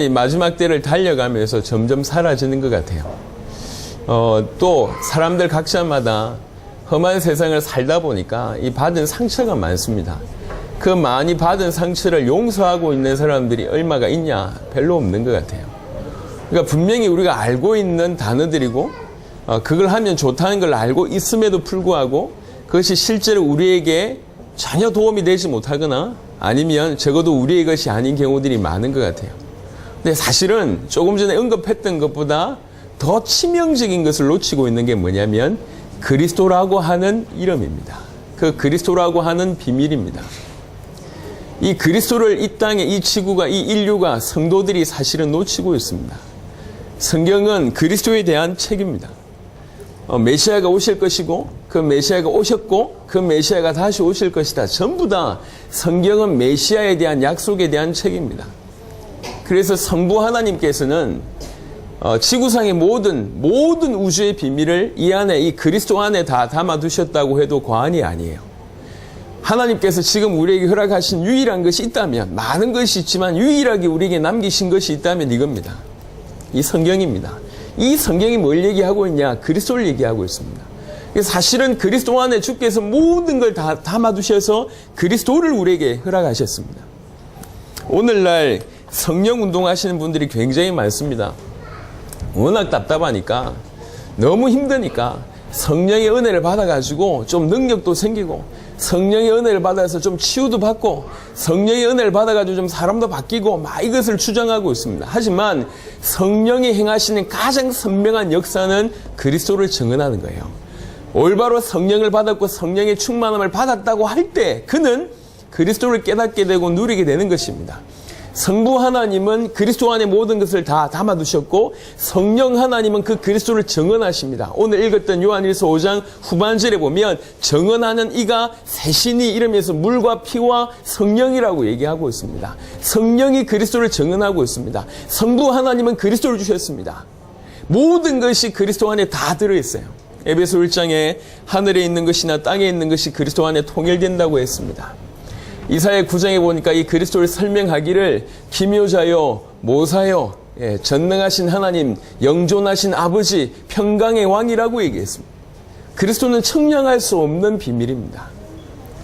이 마지막 때를 달려가면서 점점 사라지는 것 같아요. 또 사람들 각자마다 험한 세상을 살다 보니까 이 받은 상처가 많습니다. 그 많이 받은 상처를 용서하고 있는 사람들이 얼마가 있냐? 별로 없는 것 같아요. 그러니까 분명히 우리가 알고 있는 단어들이고 그걸 하면 좋다는 걸 알고 있음에도 불구하고 그것이 실제로 우리에게 전혀 도움이 되지 못하거나 아니면 적어도 우리의 것이 아닌 경우들이 많은 것 같아요. 근데 사실은 조금 전에 언급했던 것보다 더 치명적인 것을 놓치고 있는 게 뭐냐면 그리스도라고 하는 이름입니다. 그 그리스도라고 하는 비밀입니다. 이 그리스도를 이 땅에 이 지구가 이 인류가 성도들이 사실은 놓치고 있습니다. 성경은 그리스도에 대한 책입니다. 메시아가 오실 것이고 그 메시아가 오셨고 그 메시아가 다시 오실 것이다. 전부 다 성경은 메시아에 대한 약속에 대한 책입니다. 그래서 성부 하나님께서는 지구상의 모든 우주의 비밀을 이 안에 이 그리스도 안에 다 담아두셨다고 해도 과언이 아니에요. 하나님께서 지금 우리에게 허락하신 유일한 것이 있다면 많은 것이 있지만 유일하게 우리에게 남기신 것이 있다면 이겁니다. 이 성경입니다. 이 성경이 뭘 얘기하고 있냐? 그리스도를 얘기하고 있습니다. 사실은 그리스도 안에 주께서 모든 걸 다 담아두셔서 그리스도를 우리에게 허락하셨습니다. 오늘날 성령 운동하시는 분들이 굉장히 많습니다. 워낙 답답하니까 너무 힘드니까 성령의 은혜를 받아가지고 좀 능력도 생기고 성령의 은혜를 받아서 좀 치유도 받고 성령의 은혜를 받아가지고 좀 사람도 바뀌고 막 이것을 주장하고 있습니다. 하지만 성령이 행하시는 가장 선명한 역사는 그리스도를 증언하는 거예요. 올바로 성령을 받았고 성령의 충만함을 받았다고 할 때 그는 그리스도를 깨닫게 되고 누리게 되는 것입니다. 성부 하나님은 그리스도 안에 모든 것을 다 담아두셨고 성령 하나님은 그 그리스도를 증언하십니다. 오늘 읽었던 요한일서 5장 후반절에 보면 증언하는 이가 셋이니 이러면서 물과 피와 성령이라고 얘기하고 있습니다. 성령이 그리스도를 증언하고 있습니다. 성부 하나님은 그리스도를 주셨습니다. 모든 것이 그리스도 안에 다 들어있어요. 에베소 1장에 하늘에 있는 것이나 땅에 있는 것이 그리스도 안에 통일된다고 했습니다. 이사야 9장에 보니까 이 그리스도를 설명하기를 기묘자요 모사요 전능하신 하나님 영존하신 아버지 평강의 왕이라고 얘기했습니다. 그리스도는 청량할 수 없는 비밀입니다.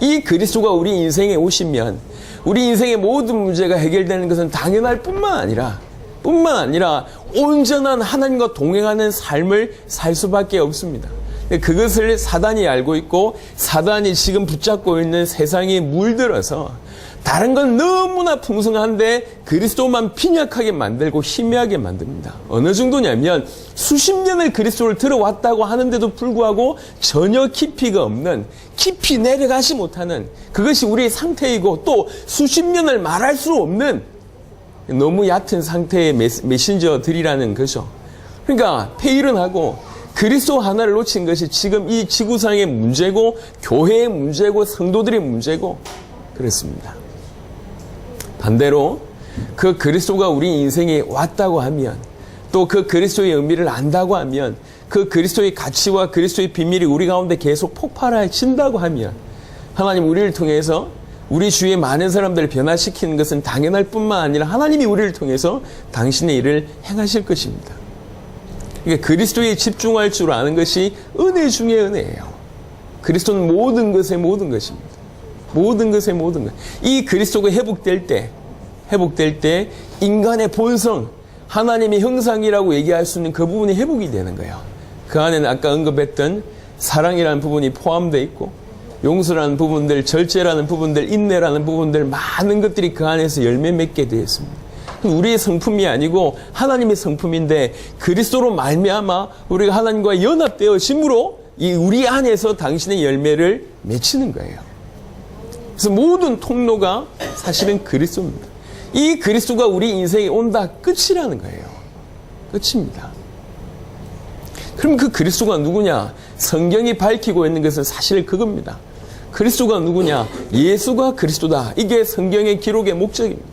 이 그리스도가 우리 인생에 오시면 우리 인생의 모든 문제가 해결되는 것은 당연할 뿐만 아니라 온전한 하나님과 동행하는 삶을 살 수밖에 없습니다. 그것을 사단이 알고 있고 사단이 지금 붙잡고 있는 세상에 물들어서 다른 건 너무나 풍성한데 그리스도만 빈약하게 만들고 희미하게 만듭니다. 어느 정도냐면 수십 년을 그리스도를 들어왔다고 하는데도 불구하고 전혀 깊이가 없는 깊이 내려가지 못하는 그것이 우리의 상태이고 또 수십 년을 말할 수 없는 너무 얕은 상태의 메신저들이라는 거죠. 그러니까 폐일은하고 그리스도 하나를 놓친 것이 지금 이 지구상의 문제고 교회의 문제고 성도들의 문제고 그렇습니다. 반대로 그 그리스도가 우리 인생에 왔다고 하면 또 그 그리스도의 의미를 안다고 하면 그 그리스도의 가치와 그리스도의 비밀이 우리 가운데 계속 폭발해진다고 하면 하나님 우리를 통해서 우리 주위의 많은 사람들을 변화시키는 것은 당연할 뿐만 아니라 하나님이 우리를 통해서 당신의 일을 행하실 것입니다. 그러니까 그리스도에 집중할 줄 아는 것이 은혜 중의 은혜예요. 그리스도는 모든 것의 모든 것입니다. 모든 것의 모든 것. 이 그리스도가 회복될 때 인간의 본성, 하나님의 형상이라고 얘기할 수 있는 그 부분이 회복이 되는 거예요. 그 안에는 아까 언급했던 사랑이라는 부분이 포함되어 있고 용서라는 부분들, 절제라는 부분들, 인내라는 부분들 많은 것들이 그 안에서 열매 맺게 되어 있습니다. 우리의 성품이 아니고 하나님의 성품인데 그리스도로 말미암아 우리가 하나님과 연합되어짐으로 이 우리 안에서 당신의 열매를 맺히는 거예요. 그래서 모든 통로가 사실은 그리스도입니다. 이 그리스도가 우리 인생에 온다 끝이라는 거예요. 끝입니다. 그럼 그 그리스도가 누구냐? 성경이 밝히고 있는 것은 사실 그겁니다. 그리스도가 누구냐? 예수가 그리스도다. 이게 성경의 기록의 목적입니다.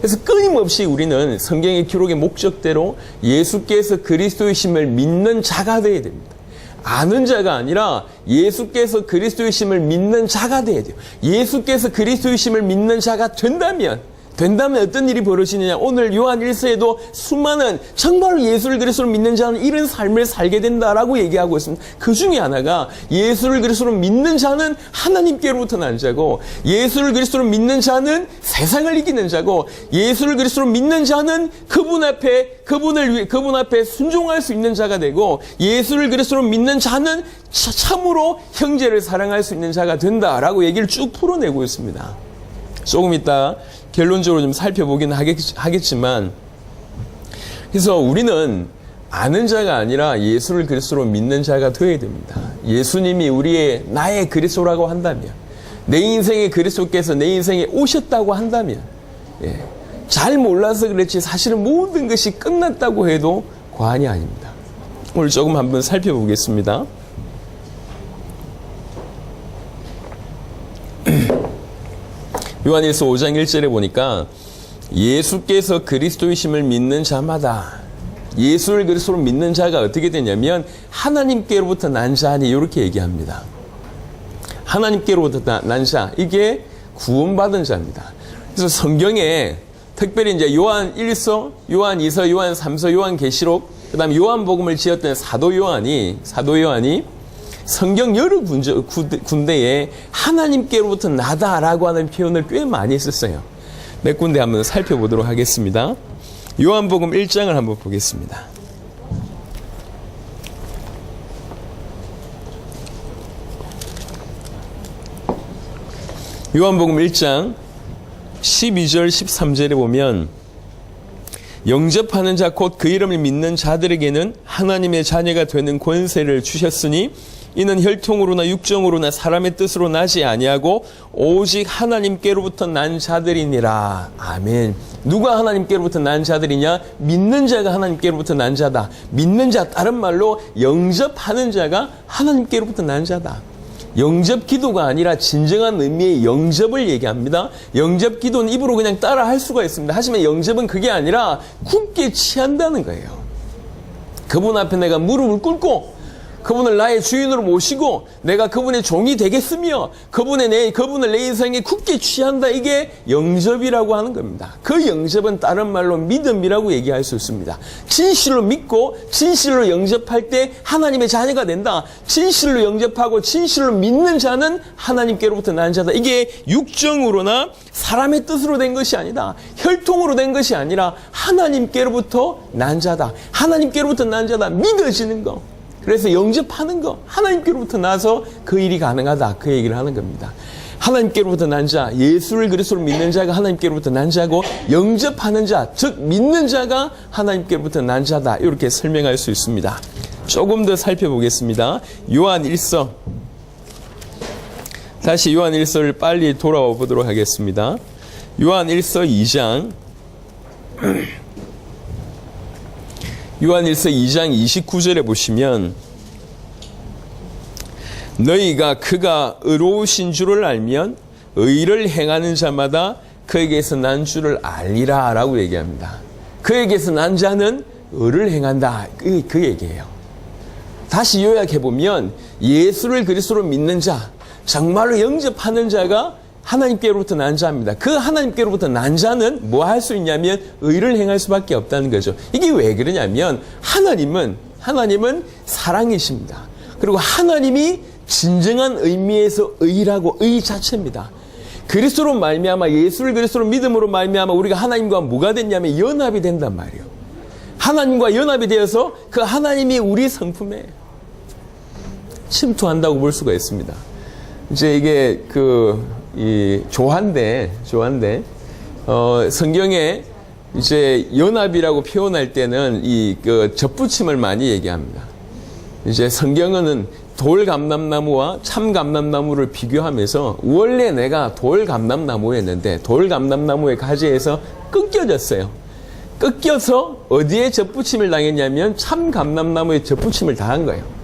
그래서 끊임없이 우리는 성경의 기록의 목적대로 예수께서 그리스도이심을 믿는 자가 되어야 됩니다. 아는 자가 아니라 예수께서 그리스도이심을 믿는 자가 되어야 돼요. 예수께서 그리스도이심을 믿는 자가 된다면 된다면 어떤 일이 벌어지느냐? 오늘 요한 1서에도 수많은 정말로 예수를 그리스도로 믿는 자는 이런 삶을 살게 된다라고 얘기하고 있습니다. 그 중에 하나가 예수를 그리스도로 믿는 자는 하나님께로부터 난 자고, 예수를 그리스도로 믿는 자는 세상을 이기는 자고, 예수를 그리스도로 믿는 자는 그분 앞에 순종할 수 있는 자가 되고, 예수를 그리스도로 믿는 자는 참으로 형제를 사랑할 수 있는 자가 된다라고 얘기를 쭉 풀어내고 있습니다. 조금 이따 결론적으로 좀 살펴보긴 하겠지만, 그래서 우리는 아는 자가 아니라 예수를 그리스도로 믿는 자가 되어야 됩니다. 예수님이 나의 그리스도라고 한다면, 내 인생의 그리스도께서 내 인생에 오셨다고 한다면, 잘 몰라서 그렇지 사실은 모든 것이 끝났다고 해도 과언이 아닙니다. 오늘 조금 한번 살펴보겠습니다. 요한일서 5장 1절에 보니까 예수께서 그리스도이심을 믿는 자마다, 예수를 그리스도로 믿는 자가 어떻게 되냐면 하나님께로부터 난 자니, 이렇게 얘기합니다. 하나님께로부터 난 자, 이게 구원받은 자입니다. 그래서 성경에 특별히 이제 요한 1서, 요한 2서, 요한 3서, 요한 계시록, 그 다음에 요한복음을 지었던 사도 요한이 성경 여러 군데에 하나님께로부터 나다라고 하는 표현을 꽤 많이 썼어요. 몇 군데 한번 살펴보도록 하겠습니다. 요한복음 1장을 한번 보겠습니다. 요한복음 1장 12절 13절에 보면, 영접하는 자 곧 그 이름을 믿는 자들에게는 하나님의 자녀가 되는 권세를 주셨으니 이는 혈통으로나 육정으로나 사람의 뜻으로 나지 아니하고 오직 하나님께로부터 난 자들이니라. 아멘. 누가 하나님께로부터 난 자들이냐? 믿는 자가 하나님께로부터 난 자다. 믿는 자, 다른 말로 영접하는 자가 하나님께로부터 난 자다. 영접 기도가 아니라 진정한 의미의 영접을 얘기합니다. 영접 기도는 입으로 그냥 따라 할 수가 있습니다. 하지만 영접은 그게 아니라 굳게 취한다는 거예요. 그분 앞에 내가 무릎을 꿇고 그분을 나의 주인으로 모시고 내가 그분의 종이 되겠으며 그분을 내 인생에 굳게 취한다. 이게 영접이라고 하는 겁니다. 그 영접은 다른 말로 믿음이라고 얘기할 수 있습니다. 진실로 믿고 진실로 영접할 때 하나님의 자녀가 된다. 진실로 영접하고 진실로 믿는 자는 하나님께로부터 난 자다. 이게 육정으로나 사람의 뜻으로 된 것이 아니다. 혈통으로 된 것이 아니라 하나님께로부터 난 자다. 하나님께로부터 난 자다. 믿어지는 거. 그래서 영접하는 거, 하나님께로부터 나서 그 일이 가능하다. 그 얘기를 하는 겁니다. 하나님께로부터 난 자, 예수를 그리스도로 믿는 자가 하나님께로부터 난 자고, 영접하는 자, 즉 믿는 자가 하나님께로부터 난 자다. 이렇게 설명할 수 있습니다. 조금 더 살펴보겠습니다. 요한 1서. 다시 요한 1서를 빨리 돌아와 보도록 하겠습니다. 요한 1서 2장. 요한일서 2장 29절에 보시면, 너희가 그가 의로우신 줄을 알면 의를 행하는 자마다 그에게서 난 줄을 알리라 라고 얘기합니다. 그에게서 난 자는 의를 행한다. 그 얘기예요. 다시 요약해보면 예수를 그리스도로 믿는 자, 정말로 영접하는 자가 하나님께로부터 난 자입니다. 그 하나님께로부터 난 자는 뭐 할 수 있냐면 의를 행할 수밖에 없다는 거죠. 이게 왜 그러냐면 하나님은 사랑이십니다. 그리고 하나님이 진정한 의미에서 의라고, 의 자체입니다. 그리스도로 말미암아, 예수를 그리스도로 믿음으로 말미암아 우리가 하나님과 뭐가 됐냐면 연합이 된단 말이에요. 하나님과 연합이 되어서 그 하나님이 우리 성품에 침투한다고 볼 수가 있습니다. 이제 이게 조한데, 성경에 이제 연합이라고 표현할 때는 접붙임을 많이 얘기합니다. 이제 성경은 돌감람나무와 참감람나무를 비교하면서 원래 내가 돌감람나무였는데 돌감람나무의 가지에서 끊겨졌어요. 끊겨서 어디에 접붙임을 당했냐면 참감람나무에 접붙임을 당한 거예요.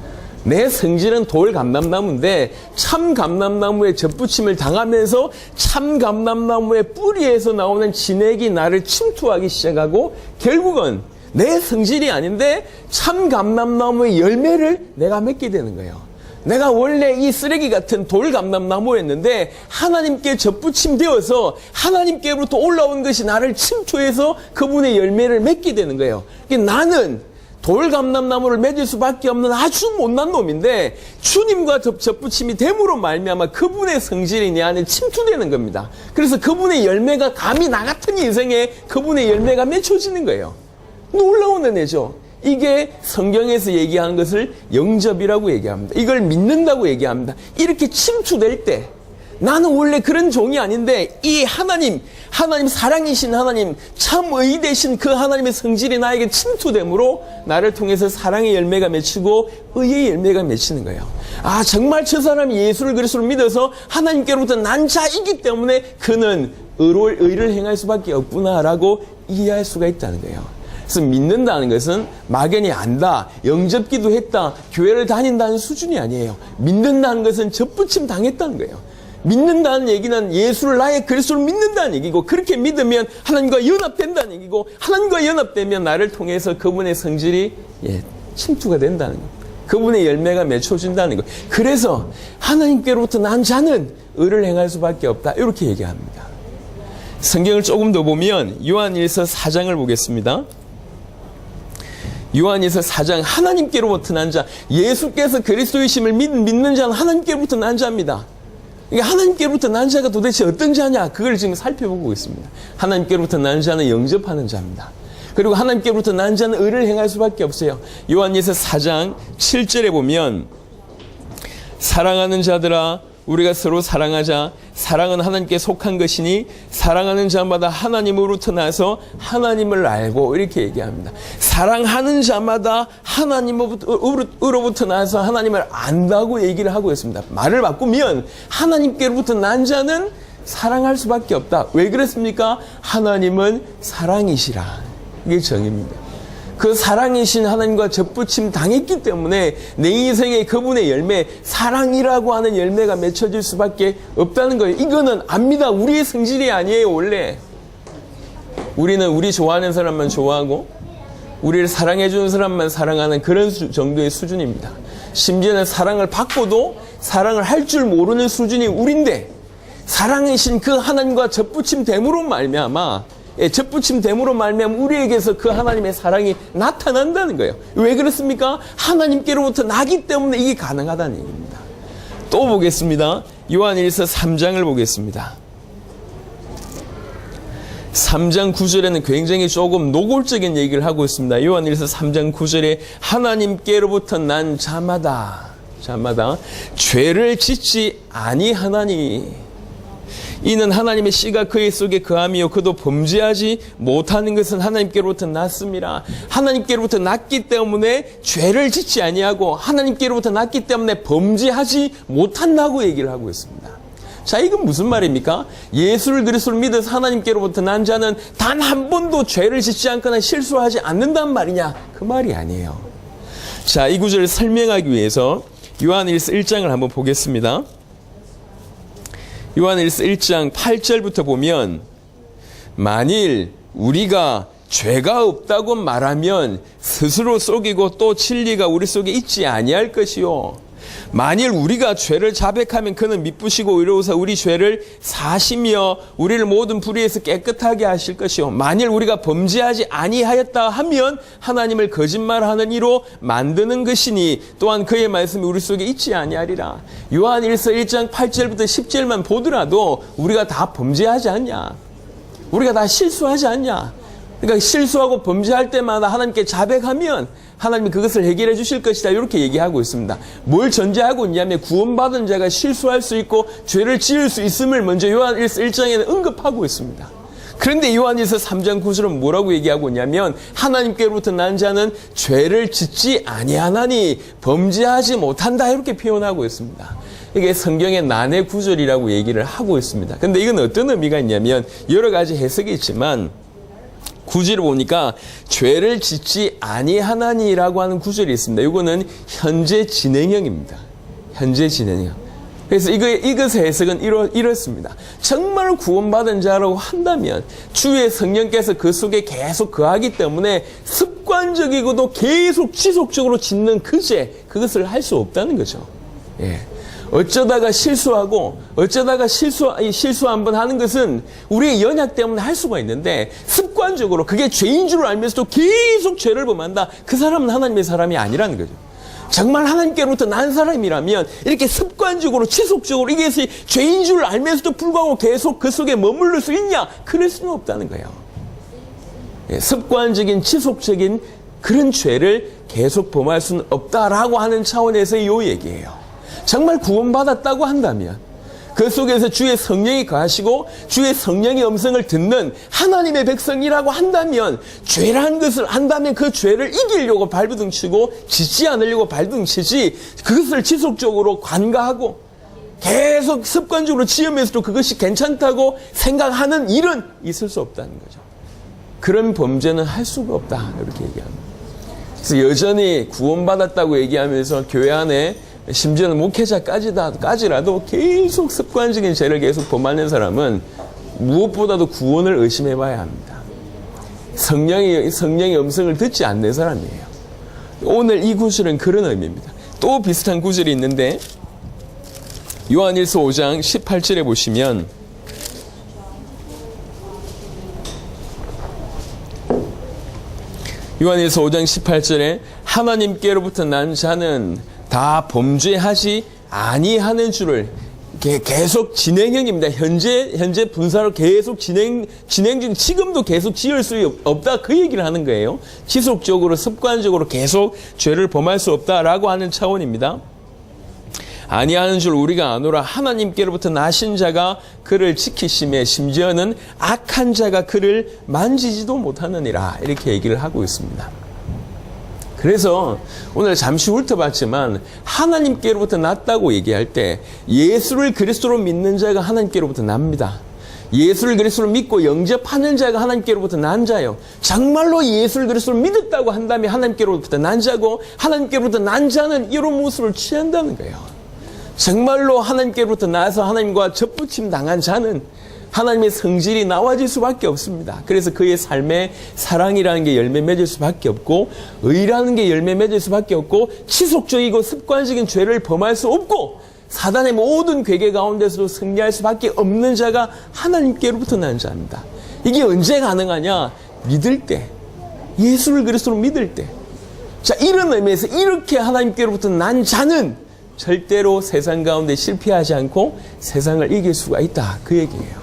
내 성질은 돌감람나무인데 참감람나무에 접붙임을 당하면서 참감람나무의 뿌리에서 나오는 진액이 나를 침투하기 시작하고 결국은 내 성질이 아닌데 참감람나무의 열매를 내가 맺게 되는 거예요. 내가 원래 이 쓰레기 같은 돌감람나무였는데 하나님께 접붙임되어서 하나님께로부터 올라온 것이 나를 침투해서 그분의 열매를 맺게 되는 거예요. 나는 돌감람나무를 맺을 수밖에 없는 아주 못난 놈인데 주님과 접붙임이 됨으로 말미암아 그분의 성질이 내 안에 침투되는 겁니다. 그래서 그분의 열매가 감히 나 같은 인생에 그분의 열매가 맺혀지는 거예요. 놀라운 은혜죠. 이게 성경에서 얘기하는 것을 영접이라고 얘기합니다. 이걸 믿는다고 얘기합니다. 이렇게 침투될 때 나는 원래 그런 종이 아닌데 이 하나님 사랑이신 하나님, 참의 되신 그 하나님의 성질이 나에게 침투됨으로 나를 통해서 사랑의 열매가 맺히고 의의 열매가 맺히는 거예요. 아, 정말 저 사람이 예수를 그리스도를 믿어서 하나님께로부터 난 자이기 때문에 그는 의를 행할 수밖에 없구나라고 이해할 수가 있다는 거예요. 그래서 믿는다는 것은 막연히 안다, 영접기도 했다, 교회를 다닌다는 수준이 아니에요. 믿는다는 것은 접붙임 당했다는 거예요. 믿는다는 얘기는 예수를 나의 그리스도를 믿는다는 얘기고, 그렇게 믿으면 하나님과 연합된다는 얘기고, 하나님과 연합되면 나를 통해서 그분의 성질이 침투가 된다는 거예요. 그분의 열매가 맺혀진다는 거예요. 그래서 하나님께로부터 난 자는 의를 행할 수밖에 없다, 이렇게 얘기합니다. 성경을 조금 더 보면 요한일서 4장을 보겠습니다. 요한일서 4장, 하나님께로부터 난 자, 예수께서 그리스도이심을 믿는 자는 하나님께로부터 난 자입니다. 하나님께로부터 난 자가 도대체 어떤 자냐, 그걸 지금 살펴보고 있습니다. 하나님께로부터 난 자는 영접하는 자입니다. 그리고 하나님께로부터 난 자는 의를 행할 수밖에 없어요. 요한일서 4장 7절에 보면, 사랑하는 자들아 우리가 서로 사랑하자. 사랑은 하나님께 속한 것이니 사랑하는 자마다 하나님으로부터 나서 하나님을 알고, 이렇게 얘기합니다. 사랑하는 자마다 하나님으로부터 나서 하나님을 안다고 얘기를 하고 있습니다. 말을 바꾸면 하나님께로부터 난 자는 사랑할 수밖에 없다. 왜 그렇습니까? 하나님은 사랑이시라. 이게 정의입니다. 그 사랑이신 하나님과 접붙임 당했기 때문에 내 인생에 그분의 열매, 사랑이라고 하는 열매가 맺혀질 수밖에 없다는 거예요. 이거는 압니다. 우리의 성질이 아니에요. 원래 우리는 우리 좋아하는 사람만 좋아하고 우리를 사랑해 주는 사람만 사랑하는 그런 정도의 수준입니다. 심지어는 사랑을 받고도 사랑을 할 줄 모르는 수준이 우린데, 사랑이신 그 하나님과 접붙임됨으로 말미암아, 접붙임됨으로 말미암아 우리에게서 그 하나님의 사랑이 나타난다는 거예요. 왜 그렇습니까? 하나님께로부터 나기 때문에 이게 가능하다는 얘기입니다. 또 보겠습니다. 요한일서 3장을 보겠습니다. 3장 9절에는 굉장히 조금 노골적인 얘기를 하고 있습니다. 요한일서 3장 9절에 하나님께로부터 난 자마다 죄를 짓지 아니하나니 이는 하나님의 씨가 그의 속에 거함이요 그도 범죄하지 못하는 것은 하나님께로부터 났습니다. 하나님께로부터 났기 때문에 죄를 짓지 아니하고 하나님께로부터 났기 때문에 범죄하지 못한다고 얘기를 하고 있습니다. 자, 이건 무슨 말입니까? 예수를 그리스도를 믿어서 하나님께로부터 난 자는 단 한 번도 죄를 짓지 않거나 실수하지 않는단 말이냐? 그 말이 아니에요. 자, 이 구절을 설명하기 위해서 요한일서 1장을 한번 보겠습니다. 요한일서 1장 8절부터 보면, 만일 우리가 죄가 없다고 말하면 스스로 속이고 또 진리가 우리 속에 있지 아니할 것이요, 만일 우리가 죄를 자백하면 그는 미쁘시고 의로우사 우리 죄를 사시며 우리를 모든 불의에서 깨끗하게 하실 것이요, 만일 우리가 범죄하지 아니하였다 하면 하나님을 거짓말하는 이로 만드는 것이니 또한 그의 말씀이 우리 속에 있지 아니하리라. 요한일서 1장 8절부터 10절만 보더라도 우리가 다 범죄하지 않냐, 우리가 다 실수하지 않냐. 그러니까 실수하고 범죄할 때마다 하나님께 자백하면 하나님이 그것을 해결해 주실 것이다, 이렇게 얘기하고 있습니다. 뭘 전제하고 있냐면 구원받은 자가 실수할 수 있고 죄를 지을 수 있음을 먼저 요한일서 1장에는 언급하고 있습니다. 그런데 요한일서 3장 9절은 뭐라고 얘기하고 있냐면, 하나님께로부터 난 자는 죄를 짓지 아니하나니 범죄하지 못한다, 이렇게 표현하고 있습니다. 이게 성경의 난해 구절이라고 얘기를 하고 있습니다. 그런데 이건 어떤 의미가 있냐면 여러 가지 해석이 있지만, 구절을 보니까 죄를 짓지 아니하나니라고 하는 구절이 있습니다. 이거는 현재 진행형입니다. 현재 진행형. 그래서 이것의 해석은 이렇습니다. 정말 구원받은 자라고 한다면 주의 성령께서 그 속에 계속 거하기 때문에 습관적이고도 계속 지속적으로 짓는 그 죄, 그것을 할 수 없다는 거죠. 예. 어쩌다가 실수하고 어쩌다가 실수 한번 하는 것은 우리의 연약 때문에 할 수가 있는데 습관적으로 그게 죄인 줄 알면서도 계속 죄를 범한다. 그 사람은 하나님의 사람이 아니라는 거죠. 정말 하나님께로부터 난 사람이라면 이렇게 습관적으로 지속적으로 이게 죄인 줄 알면서도 불구하고 계속 그 속에 머무를 수 있냐? 그럴 수는 없다는 거예요. 예, 습관적인 지속적인 그런 죄를 계속 범할 수는 없다라고 하는 차원에서의 이 얘기예요. 정말 구원받았다고 한다면 그 속에서 주의 성령이 거하시고 주의 성령의 음성을 듣는 하나님의 백성이라고 한다면 죄라는 것을 안다면 그 죄를 이기려고 발버둥치고 짓지 않으려고 발버둥치지 그것을 지속적으로 관가하고 계속 습관적으로 지으면서도 그것이 괜찮다고 생각하는 일은 있을 수 없다는 거죠. 그런 범죄는 할 수가 없다 이렇게 얘기합니다. 그래서 여전히 구원받았다고 얘기하면서 교회 안에 심지어는 목회자까지라도 계속 습관적인 죄를 계속 범하는 사람은 무엇보다도 구원을 의심해 봐야 합니다. 성령의 음성을 듣지 않는 사람이에요. 오늘 이 구절은 그런 의미입니다. 또 비슷한 구절이 있는데 요한일서 5장 18절에 보시면 요한일서 5장 18절에 하나님께로부터 난 자는 다 범죄하지 아니하는 줄을 계속 진행형입니다. 현재 분사로 계속 진행 중 지금도 계속 지을 수 없다 그 얘기를 하는 거예요. 지속적으로 습관적으로 계속 죄를 범할 수 없다라고 하는 차원입니다. 아니하는 줄 우리가 아노라 하나님께로부터 나신 자가 그를 지키심에 심지어는 악한 자가 그를 만지지도 못하느니라 이렇게 얘기를 하고 있습니다. 그래서 오늘 잠시 훑어봤지만 하나님께로부터 났다고 얘기할 때 예수를 그리스도로 믿는 자가 하나님께로부터 납니다. 예수를 그리스도로 믿고 영접하는 자가 하나님께로부터 난 자요. 정말로 예수를 그리스도로 믿었다고 한다면 하나님께로부터 난 자고 하나님께로부터 난 자는 이런 모습을 취한다는 거예요. 정말로 하나님께로부터 나서 하나님과 접붙임 당한 자는 하나님의 성질이 나와질 수밖에 없습니다. 그래서 그의 삶에 사랑이라는 게 열매 맺을 수밖에 없고 의라는 게 열매 맺을 수밖에 없고 지속적이고 습관적인 죄를 범할 수 없고 사단의 모든 괴계 가운데서도 승리할 수밖에 없는 자가 하나님께로부터 난 자입니다. 이게 언제 가능하냐? 믿을 때. 예수를 그리스도로 믿을 때. 자, 이런 의미에서 이렇게 하나님께로부터 난 자는 절대로 세상 가운데 실패하지 않고 세상을 이길 수가 있다. 그 얘기예요.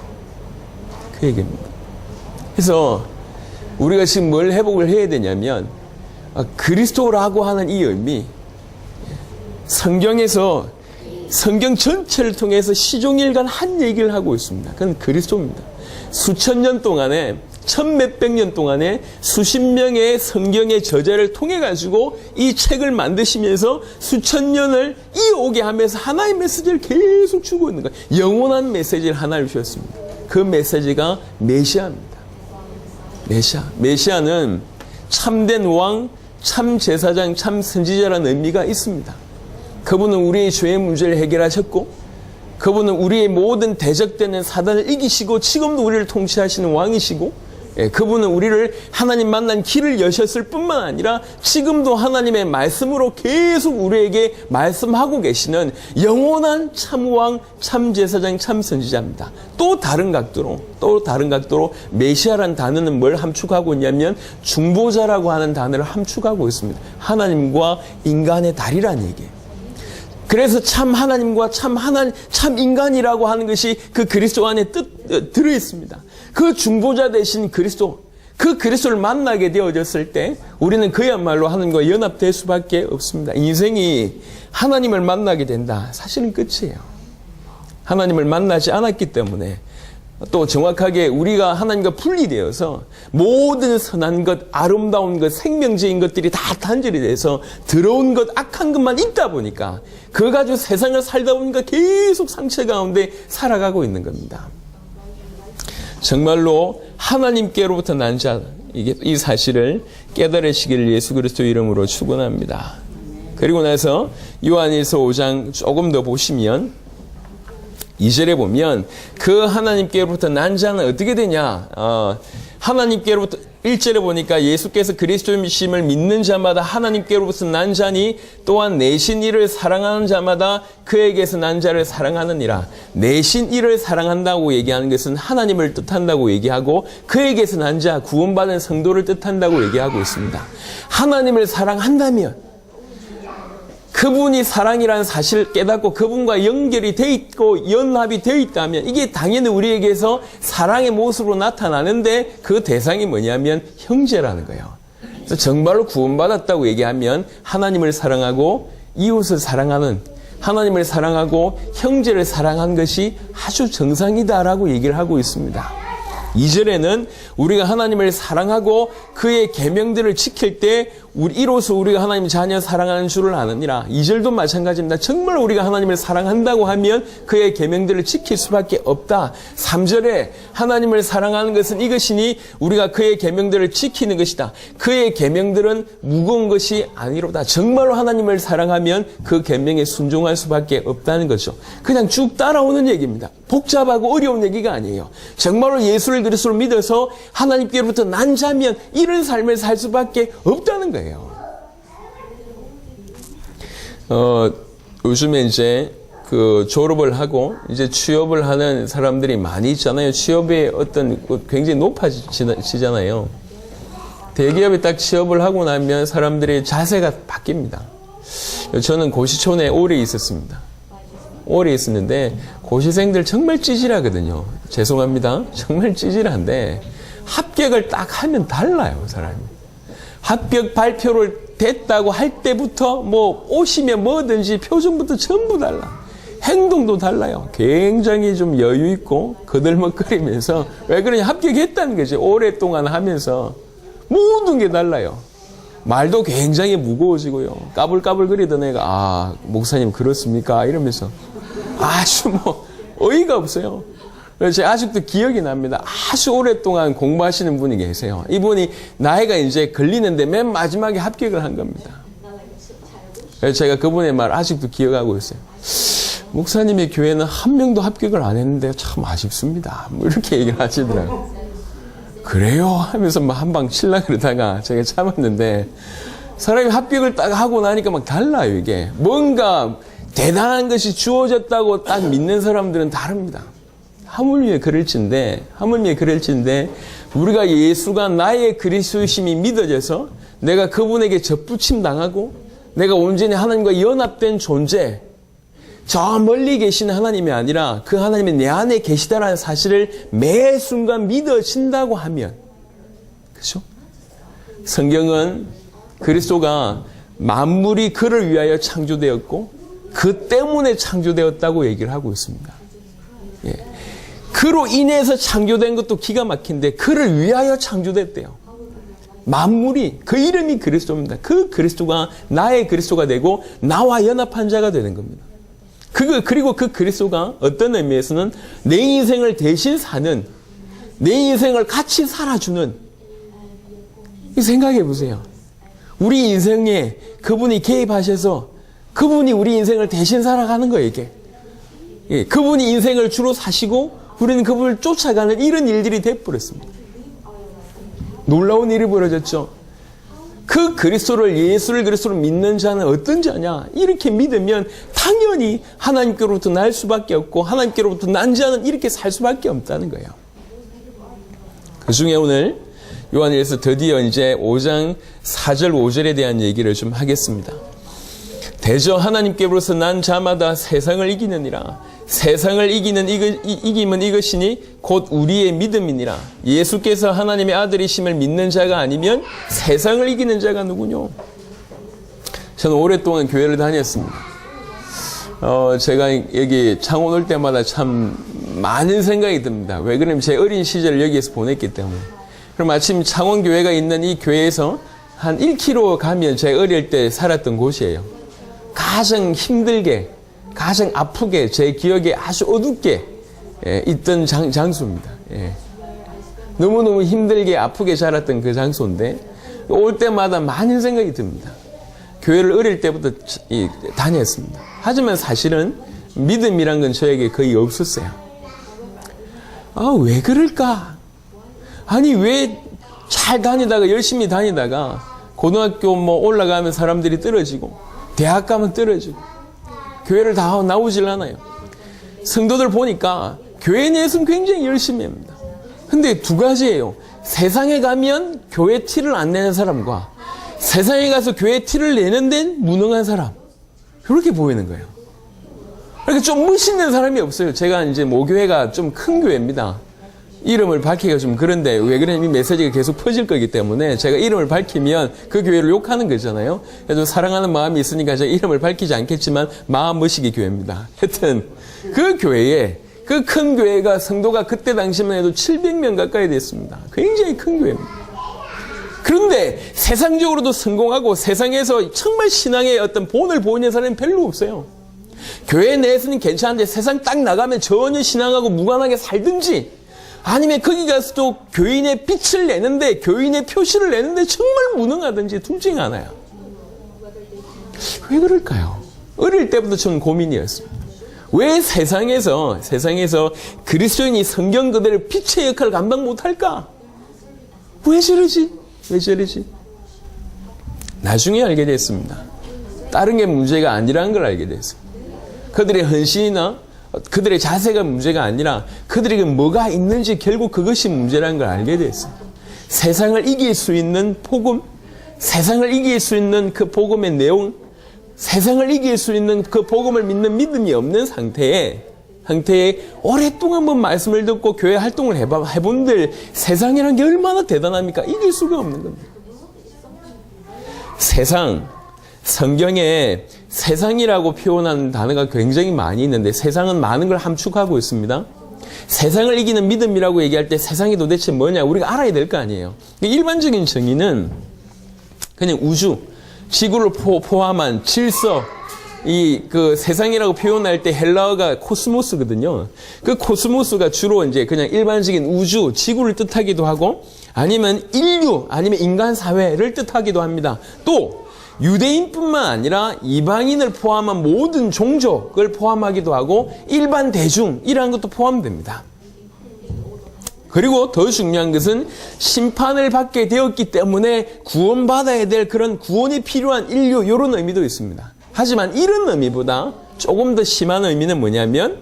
그 얘기입니다. 그래서 우리가 지금 뭘 회복을 해야 되냐면 그리스도라고 하는 이 의미 성경에서 성경 전체를 통해서 시종일관 한 얘기를 하고 있습니다. 그건 그리스도입니다. 수천 년 동안에 천몇백 년 동안에 수십 명의 성경의 저자를 통해 가지고 이 책을 만드시면서 수천 년을 이어오게 하면서 하나의 메시지를 계속 주고 있는 거예요. 영원한 메시지를 하나를 주셨습니다. 그 메시지가 메시아입니다. 메시아는 참된 왕, 참 제사장, 참 선지자라는 의미가 있습니다. 그분은 우리의 죄의 문제를 해결하셨고 그분은 우리의 모든 대적되는 사단을 이기시고 지금도 우리를 통치하시는 왕이시고 그분은 우리를 하나님 만난 길을 여셨을 뿐만 아니라 지금도 하나님의 말씀으로 계속 우리에게 말씀하고 계시는 영원한 참왕, 참제사장, 참선지자입니다. 또 다른 각도로 메시아라는 단어는 뭘 함축하고 있냐면 중보자라고 하는 단어를 함축하고 있습니다. 하나님과 인간의 다리라는 얘기예요. 그래서 참 하나님과 참 인간이라고 하는 것이 그 그리스도 안에 들어 있습니다. 그 중보자 되신 그리스도, 그 그리스도를 만나게 되어졌을 때 우리는 그야말로 하나님과 연합될 수밖에 없습니다. 인생이 하나님을 만나게 된다. 사실은 끝이에요. 하나님을 만나지 않았기 때문에 또 정확하게 우리가 하나님과 분리되어서 모든 선한 것, 아름다운 것, 생명적인 것들이 다 단절이 돼서 들어온 것, 악한 것만 있다 보니까 그거 가지고 세상을 살다 보니까 계속 상처 가운데 살아가고 있는 겁니다. 정말로 하나님께로부터 난 자, 이 사실을 깨달으시기를 예수 그리스도 이름으로 축원합니다. 그리고 나서 요한일서 5장 조금 더 보시면 2절에 보면 그 하나님께로부터 난 자는 어떻게 되냐? 하나님께로부터 1절에 보니까 예수께서 그리스도이심을 믿는 자마다 하나님께로부터 난 자니 또한 내신 이를 사랑하는 자마다 그에게서 난 자를 사랑하느니라. 내신 이를 사랑한다고 얘기하는 것은 하나님을 뜻한다고 얘기하고 그에게서 난 자, 구원받은 성도를 뜻한다고 얘기하고 있습니다. 하나님을 사랑한다면 그분이 사랑이라는 사실을 깨닫고 그분과 연결이 돼 있고 연합이 되어 있다면 이게 당연히 우리에게서 사랑의 모습으로 나타나는데 그 대상이 뭐냐면 형제라는 거예요. 그래서 정말로 구원받았다고 얘기하면 하나님을 사랑하고 이웃을 사랑하는, 하나님을 사랑하고 형제를 사랑한 것이 아주 정상이다라고 얘기를 하고 있습니다. 2절에는 우리가 하나님을 사랑하고 그의 계명들을 지킬 때 이로써 우리가 하나님 자녀 사랑하는 줄을 아느니라. 2절도 마찬가지입니다. 정말 우리가 하나님을 사랑한다고 하면 그의 계명들을 지킬 수밖에 없다. 3절에 하나님을 사랑하는 것은 이것이니 우리가 그의 계명들을 지키는 것이다. 그의 계명들은 무거운 것이 아니로다. 정말로 하나님을 사랑하면 그 계명에 순종할 수밖에 없다는 거죠. 그냥 쭉 따라오는 얘기입니다. 복잡하고 어려운 얘기가 아니에요. 정말로 예수를 그리스도로 믿어서 하나님께로부터 난 자면 이런 삶을 살 수밖에 없다는 거예요. 요즘에 이제 졸업을 하고 이제 취업을 하는 사람들이 많이 있잖아요. 취업의 어떤 굉장히 높아지잖아요. 대기업에 딱 취업을 하고 나면 사람들의 자세가 바뀝니다. 저는 고시촌에 오래 있었습니다. 오래 있었는데 고시생들 정말 찌질하거든요. 죄송합니다. 정말 찌질한데 합격을 딱 하면 달라요, 사람이. 합격 발표를 됐다고 할 때부터 뭐 옷이며 뭐든지 표정부터 전부 달라. 행동도 달라요. 굉장히 좀 여유 있고 거들먹거리면서 왜 그러냐, 합격했다는 거지. 오랫동안 하면서 모든 게 달라요. 말도 굉장히 무거워지고요. 까불까불거리던 애가 목사님 그렇습니까? 이러면서 아주 어이가 없어요. 그래서 제가 아직도 기억이 납니다. 아주 오랫동안 공부하시는 분이 계세요. 이분이 나이가 이제 걸리는데 맨 마지막에 합격을 한 겁니다. 그래서 제가 그분의 말 아직도 기억하고 있어요. 목사님의 교회는 한 명도 합격을 안 했는데 참 아쉽습니다. 이렇게 얘기를 하시더라고요. 그래요? 하면서 한 방 칠라 그러다가 제가 참았는데 사람이 합격을 딱 하고 나니까 막 달라요, 이게. 뭔가 대단한 것이 주어졌다고 딱 믿는 사람들은 다릅니다. 하물며 그럴진데 우리가 예수가 나의 그리스도이심이 믿어져서 내가 그분에게 접붙임 당하고 내가 온전히 하나님과 연합된 존재, 저 멀리 계신 하나님이 아니라 그 하나님이 내 안에 계시다라는 사실을 매 순간 믿어진다고 하면, 그렇죠? 성경은 그리스도가 만물이 그를 위하여 창조되었고 그 때문에 창조되었다고 얘기를 하고 있습니다. 예. 그로 인해서 창조된 것도 기가 막힌데 그를 위하여 창조됐대요. 만물이, 그 이름이 그리스도입니다. 그 그리스도가 나의 그리스도가 되고 나와 연합한 자가 되는 겁니다. 그리고 그 그리스도가 어떤 의미에서는 내 인생을 대신 사는, 내 인생을 같이 살아주는, 생각해 보세요. 우리 인생에 그분이 개입하셔서 그분이 우리 인생을 대신 살아가는 거예요, 이게. 예, 그분이 인생을 주로 사시고 우리는 그분을 쫓아가는 이런 일들이 돼버렸습니다. 놀라운 일이 벌어졌죠. 그 그리스도를, 예수를 그리스도로 믿는 자는 어떤 자냐? 이렇게 믿으면 당연히 하나님께로부터 날 수밖에 없고 하나님께로부터 난 자는 이렇게 살 수밖에 없다는 거예요. 그 중에 오늘 요한일서 드디어 이제 5장 4절 5절에 대한 얘기를 좀 하겠습니다. 대저 하나님께로서 난 자마다 세상을 이기느니라. 세상을 이기는 이김은 이것이니 곧 우리의 믿음이니라. 예수께서 하나님의 아들이심을 믿는 자가 아니면 세상을 이기는 자가 누구뇨? 저는 오랫동안 교회를 다녔습니다. 제가 여기 창원 올 때마다 참 많은 생각이 듭니다. 왜 그러냐면 제 어린 시절을 여기에서 보냈기 때문에. 그럼 마침 창원 교회가 있는 이 교회에서 한 1km 가면 제가 어릴 때 살았던 곳이에요. 가장 힘들게, 가장 아프게, 제 기억에 아주 어둡게 있던 장소입니다. 예. 너무너무 힘들게 아프게 자랐던 그 장소인데 올 때마다 많은 생각이 듭니다. 교회를 어릴 때부터 다녔습니다. 하지만 사실은 믿음이란 건 저에게 거의 없었어요. 왜 그럴까? 아니 왜 잘 다니다가 열심히 다니다가 고등학교 뭐 올라가면 사람들이 떨어지고 대학 가면 떨어지고 교회를 다 나오질 않아요. 성도들 보니까 교회 내에서는 굉장히 열심히 합니다. 근데 두 가지예요. 세상에 가면 교회 티를 안 내는 사람과 세상에 가서 교회 티를 내는데 무능한 사람. 그렇게 보이는 거예요. 그러니까 좀 멋있는 사람이 없어요. 제가 이제 모교회가 좀 큰 교회입니다. 이름을 밝히기가 좀 그런데 왜 그러냐면 이 메시지가 계속 퍼질 거기 때문에 제가 이름을 밝히면 그 교회를 욕하는 거잖아요. 그래서 사랑하는 마음이 있으니까 제가 이름을 밝히지 않겠지만 마음 머시기 교회입니다. 하여튼 그 교회에 그 큰 교회가 성도가 그때 당시만 해도 700명 가까이 됐습니다. 굉장히 큰 교회입니다. 그런데 세상적으로도 성공하고 세상에서 정말 신앙의 어떤 본을 보이는 사람이 별로 없어요. 교회 내에서는 괜찮은데 세상 딱 나가면 전혀 신앙하고 무관하게 살든지 아니면 거기 가서도 교인의 빛을 내는데 교인의 표시를 내는데 정말 무능하든지 둘 중에 하나야. 왜 그럴까요? 어릴 때부터 저는 고민이었습니다. 왜 세상에서 그리스도인이 성경 그대로 빛의 역할을 감당 못할까? 왜 저러지? 나중에 알게 됐습니다. 다른 게 문제가 아니라는 걸 알게 됐어요. 그들의 헌신이나 그들의 자세가 문제가 아니라 그들에게 뭐가 있는지 결국 그것이 문제라는 걸 알게 됐어요. 세상을 이길 수 있는 복음, 세상을 이길 수 있는 그 복음의 내용, 세상을 이길 수 있는 그 복음을 믿는 믿음이 없는 상태에 오랫동안 뭐 말씀을 듣고 교회 활동을 해본들 세상이라는 게 얼마나 대단합니까? 이길 수가 없는 겁니다. 성경에 세상이라고 표현하는 단어가 굉장히 많이 있는데 세상은 많은 걸 함축하고 있습니다. 세상을 이기는 믿음이라고 얘기할 때 세상이 도대체 뭐냐 우리가 알아야 될 거 아니에요. 일반적인 정의는 그냥 우주, 지구를 포함한 질서, 그 세상이라고 표현할 때 헬라어가 코스모스거든요. 그 코스모스가 주로 이제 그냥 일반적인 우주, 지구를 뜻하기도 하고 아니면 인류, 아니면 인간 사회를 뜻하기도 합니다. 또 유대인뿐만 아니라 이방인을 포함한 모든 종족을 포함하기도 하고 일반 대중이라는 것도 포함됩니다. 그리고 더 중요한 것은 심판을 받게 되었기 때문에 구원받아야 될 그런 구원이 필요한 인류 이런 의미도 있습니다. 하지만 이런 의미보다 조금 더 심한 의미는 뭐냐면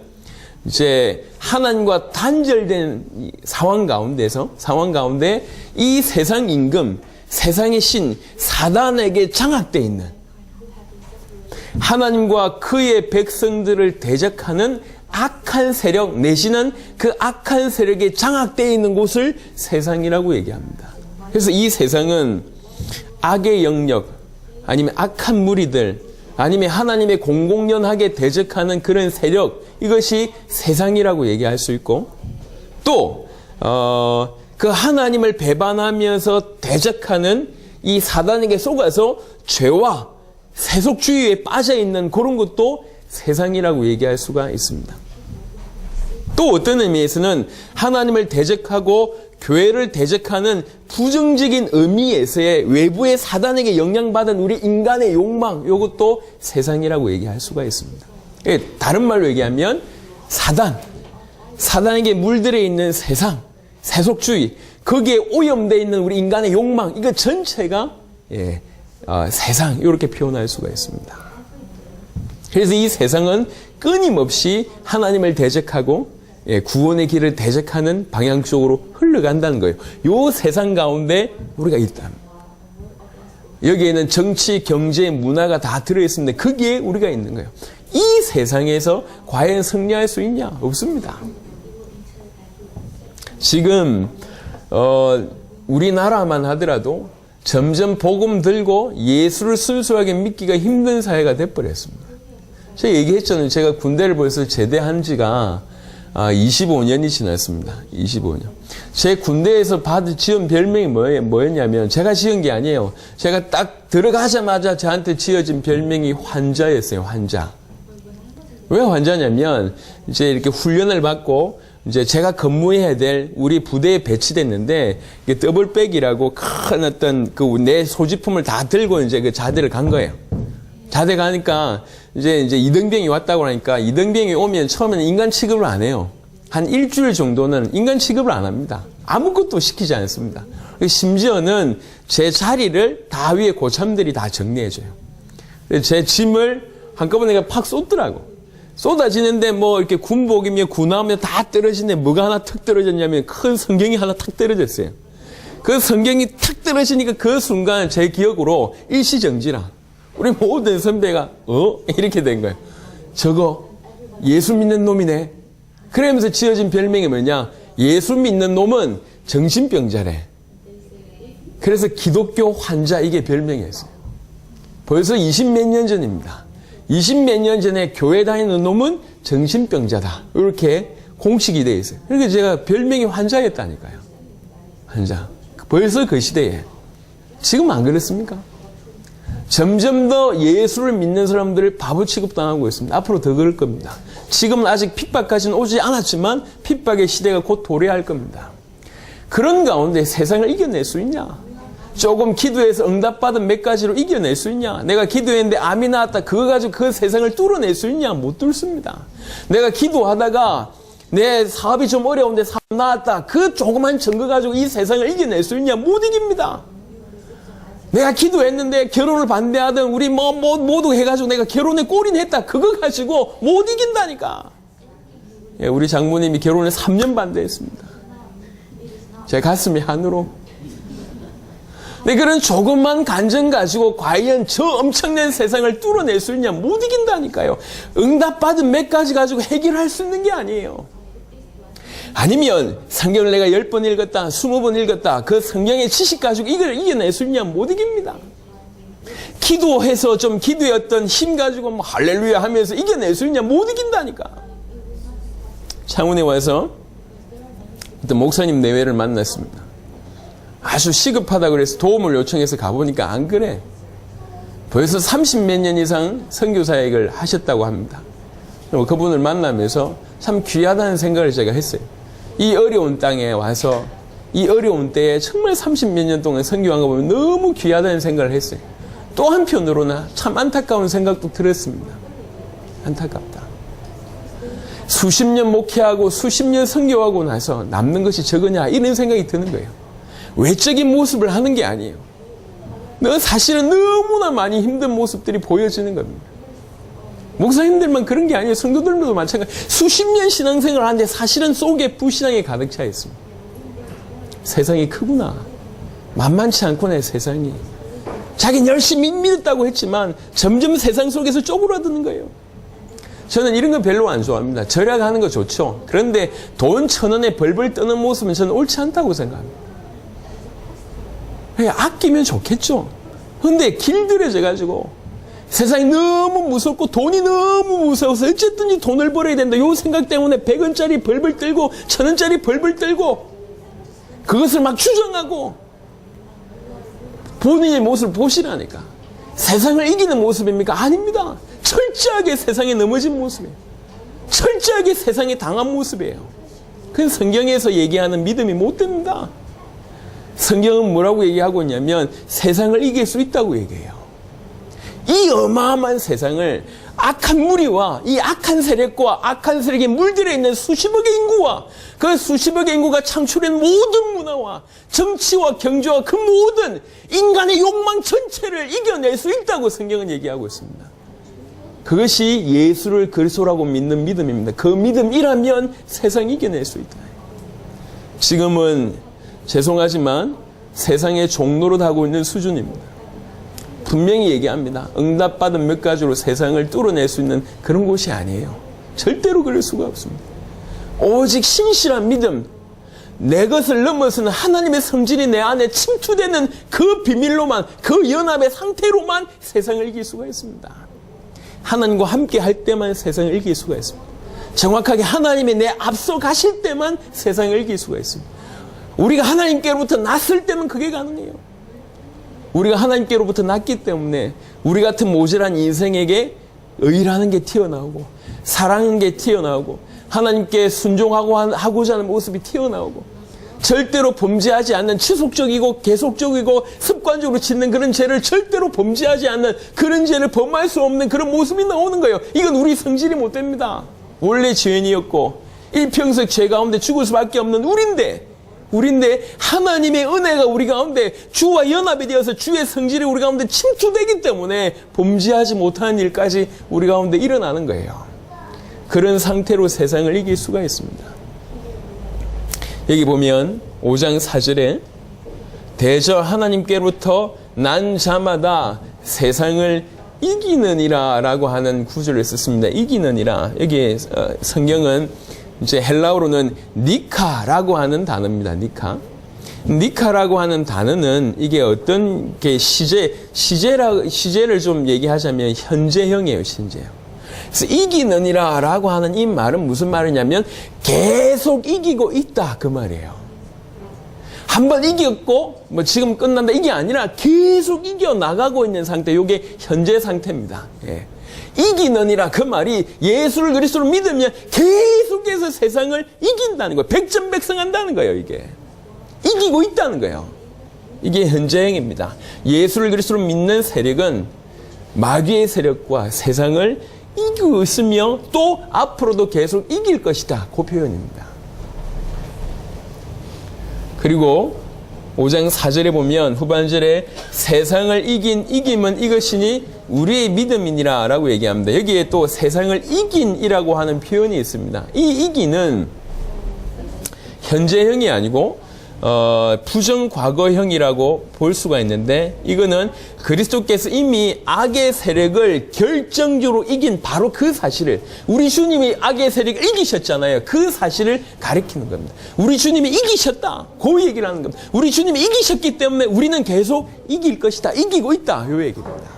이제 하나님과 단절된 상황 가운데 이 세상 임금, 세상의 신 사단에게 장악되어 있는 하나님과 그의 백성들을 대적하는 악한 세력 내지는 그 악한 세력에 장악되어 있는 곳을 세상이라고 얘기합니다. 그래서 이 세상은 악의 영역 아니면 악한 무리들 아니면 하나님의 공공연하게 대적하는 그런 세력 이것이 세상이라고 얘기할 수 있고 또 그 하나님을 배반하면서 대적하는 이 사단에게 속아서 죄와 세속주의에 빠져있는 그런 것도 세상이라고 얘기할 수가 있습니다. 또 어떤 의미에서는 하나님을 대적하고 교회를 대적하는 부정적인 의미에서의 외부의 사단에게 영향받은 우리 인간의 욕망 이것도 세상이라고 얘기할 수가 있습니다. 다른 말로 얘기하면 사단에게 물들어 있는 세상 세속주의, 거기에 오염되어 있는 우리 인간의 욕망, 이거 전체가 세상 이렇게 표현할 수가 있습니다. 그래서 이 세상은 끊임없이 하나님을 대적하고 구원의 길을 대적하는 방향 쪽으로 흘러간다는 거예요. 이 세상 가운데 우리가 있다. 여기에는 정치, 경제, 문화가 다 들어있습니다. 거기에 우리가 있는 거예요. 이 세상에서 과연 승리할 수 있냐? 없습니다. 지금 우리나라만 하더라도 점점 복음 들고 예수를 순수하게 믿기가 힘든 사회가 돼버렸습니다. 제가 얘기했잖아요. 제가 군대를 벌써 제대한 지가 25년이 지났습니다. 25년. 제 군대에서 지은 별명이 뭐였냐면 제가 지은 게 아니에요. 제가 딱 들어가자마자 저한테 지어진 별명이 환자였어요. 환자. 왜 환자냐면 이제 이렇게 훈련을 받고 이제 제가 근무해야 될 우리 부대에 배치됐는데 이게 더블백이라고 큰 어떤 그 내 소지품을 다 들고 이제 그 자대를 간 거예요. 자대 가니까 이제 이등병이 왔다고 하니까 이등병이 오면 처음에는 인간 취급을 안 해요. 한 일주일 정도는 인간 취급을 안 합니다. 아무것도 시키지 않습니다. 심지어는 제 자리를 다 위에 고참들이 다 정리해줘요. 제 짐을 한꺼번에 팍 쏟더라고. 쏟아지는데 뭐 이렇게 군복이며 군화며 다 떨어지는데 뭐가 하나 턱 떨어졌냐면 큰 성경이 하나 탁 떨어졌어요. 그 성경이 탁 떨어지니까 그 순간 제 기억으로 일시정지라. 우리 모든 선배가 이렇게 된 거예요. 저거 예수 믿는 놈이네. 그러면서 지어진 별명이 뭐냐? 예수 믿는 놈은 정신병자래. 그래서 기독교 환자 이게 별명이었어요. 벌써 20몇 년 전입니다. 20몇 년 전에 교회 다니는 놈은 정신병자다. 이렇게 공식이 되어 있어요. 그러니까 제가 별명이 환자였다니까요. 환자. 벌써 그 시대에. 지금 안 그렇습니까? 점점 더 예수를 믿는 사람들을 바보 취급당하고 있습니다. 앞으로 더 그럴 겁니다. 지금은 아직 핍박까지는 오지 않았지만 핍박의 시대가 곧 도래할 겁니다. 그런 가운데 세상을 이겨낼 수 있냐? 조금 기도해서 응답받은 몇 가지로 이겨낼 수 있냐? 내가 기도했는데 암이 나왔다. 그거 가지고 그 세상을 뚫어낼 수 있냐? 못 뚫습니다. 내가 기도하다가 내 사업이 좀 어려운데 사업 나왔다. 그 조그만 증거 가지고 이 세상을 이겨낼 수 있냐? 못 이깁니다. 내가 기도했는데 결혼을 반대하던 우리 모두 해가지고 내가 결혼에 골인했다. 그거 가지고 못 이긴다니까. 예, 우리 장모님이 결혼에 3년 반대했습니다. 제 가슴이 한으로. 근데 그런 조그만 간증 가지고 과연 저 엄청난 세상을 뚫어낼 수 있냐? 못 이긴다니까요. 응답받은 몇 가지 가지고 해결할 수 있는 게 아니에요. 아니면 성경을 내가 10번 읽었다, 20번 읽었다. 그 성경의 지식 가지고 이걸 이겨낼 수 있냐? 못 이깁니다. 기도해서 좀 기도의 어떤 힘 가지고 뭐 할렐루야 하면서 이겨낼 수 있냐? 못 이긴다니까. 창원에 와서 어떤 목사님 내외를 만났습니다. 아주 시급하다 그래서 도움을 요청해서 가보니까 안 그래. 벌써 30몇 년 이상 선교사역을 하셨다고 합니다. 그분을 만나면서 참 귀하다는 생각을 제가 했어요. 이 어려운 땅에 와서 이 어려운 때에 정말 30몇 년 동안 선교한 거 보면 너무 귀하다는 생각을 했어요. 또 한편으로는 참 안타까운 생각도 들었습니다. 안타깝다. 수십 년 목회하고 수십 년 선교하고 나서 남는 것이 적으냐 이런 생각이 드는 거예요. 외적인 모습을 하는 게 아니에요. 사실은 너무나 많이 힘든 모습들이 보여지는 겁니다. 목사님들만 그런 게 아니에요. 성도들도 마찬가지. 수십 년 신앙생활을 하는데 사실은 속에 불신앙이 가득 차 있습니다. 세상이 크구나. 만만치 않구나 세상이. 자기는 열심히 믿었다고 했지만 점점 세상 속에서 쪼그라드는 거예요. 저는 이런 거 별로 안 좋아합니다. 절약하는 거 좋죠. 그런데 돈 1,000원에 벌벌 떠는 모습은 저는 옳지 않다고 생각합니다. 아끼면 좋겠죠. 그런데 길들여져가지고 세상이 너무 무섭고 돈이 너무 무서워서 어쨌든 돈을 벌어야 된다. 이 생각 때문에 100원짜리 벌벌 떨고 1,000원짜리 벌벌 떨고 그것을 막 추정하고 본인의 모습을 보시라니까. 세상을 이기는 모습입니까? 아닙니다. 철저하게 세상에 넘어진 모습이에요. 철저하게 세상에 당한 모습이에요. 그건 성경에서 얘기하는 믿음이 못 됩니다. 성경은 뭐라고 얘기하고 있냐면 세상을 이길 수 있다고 얘기해요. 이 어마어마한 세상을 악한 무리와 이 악한 세력과 악한 세력에 물들어 있는 수십억의 인구와 그 수십억의 인구가 창출한 모든 문화와 정치와 경제와 그 모든 인간의 욕망 전체를 이겨낼 수 있다고 성경은 얘기하고 있습니다. 그것이 예수를 그리스도라고 믿는 믿음입니다. 그 믿음이라면 세상 이겨낼 수 있다. 지금은 죄송하지만 세상의 종로로 하고 있는 수준입니다. 분명히 얘기합니다. 응답받은 몇 가지로 세상을 뚫어낼 수 있는 그런 곳이 아니에요. 절대로 그럴 수가 없습니다. 오직 신실한 믿음, 내 것을 넘어서는 하나님의 성질이 내 안에 침투되는 그 비밀로만, 그 연합의 상태로만 세상을 이길 수가 있습니다. 하나님과 함께 할 때만 세상을 이길 수가 있습니다. 정확하게 하나님이 내 앞서 가실 때만 세상을 이길 수가 있습니다. 우리가 하나님께로부터 났을 때만 그게 가능해요. 우리가 하나님께로부터 났기 때문에 우리 같은 모질한 인생에게 의라는 게 튀어나오고 사랑하는 게 튀어나오고 하나님께 순종하고자 하는 모습이 튀어나오고 절대로 범죄하지 않는 지속적이고 계속적이고 습관적으로 짓는 그런 죄를 절대로 범죄하지 않는 그런 죄를 범할 수 없는 그런 모습이 나오는 거예요. 이건 우리 성질이 못 됩니다. 원래 죄인이었고 일평생 죄 가운데 죽을 수밖에 없는 우리인데 우리인데 하나님의 은혜가 우리 가운데 주와 연합이 되어서 주의 성질이 우리 가운데 침투되기 때문에 범죄하지 못하는 일까지 우리 가운데 일어나는 거예요. 그런 상태로 세상을 이길 수가 있습니다. 여기 보면 5장 4절에 대저 하나님께로부터 난 자마다 세상을 이기느니라 라고 하는 구절을 썼습니다. 이기느니라. 여기 성경은 이제 헬라어로는 니카라고 하는 단어입니다. 니카. 니카라고 하는 단어는 이게 어떤 게 시제를 좀 얘기하자면 현재형이에요. 현재형. 그래서 이기느니라 라고 하는 이 말은 무슨 말이냐면 계속 이기고 있다 그 말이에요. 한번 이겼고 뭐 지금 끝난다 이게 아니라 계속 이겨나가고 있는 상태. 이게 현재 상태입니다. 예. 이기느니라 그 말이 예수를 그리스도로 믿으면 계속해서 세상을 이긴다는 거예요. 백전백승한다는 거예요. 이게 이기고 있다는 거예요. 이게 현재형입니다. 예수를 그리스도로 믿는 세력은 마귀의 세력과 세상을 이기고 있으며 또 앞으로도 계속 이길 것이다. 그 표현입니다. 그리고 5장 4절에 보면 후반절에 세상을 이김은 이것이니 우리의 믿음이니라 라고 얘기합니다. 여기에 또 세상을 이긴이라고 하는 표현이 있습니다. 이 이기는 현재형이 아니고 부정과거형이라고 볼 수가 있는데 이거는 그리스도께서 이미 악의 세력을 결정적으로 이긴 바로 그 사실을 우리 주님이 악의 세력을 이기셨잖아요. 그 사실을 가리키는 겁니다. 우리 주님이 이기셨다. 그 얘기를 하는 겁니다. 우리 주님이 이기셨기 때문에 우리는 계속 이길 것이다. 이기고 있다. 이 얘기입니다.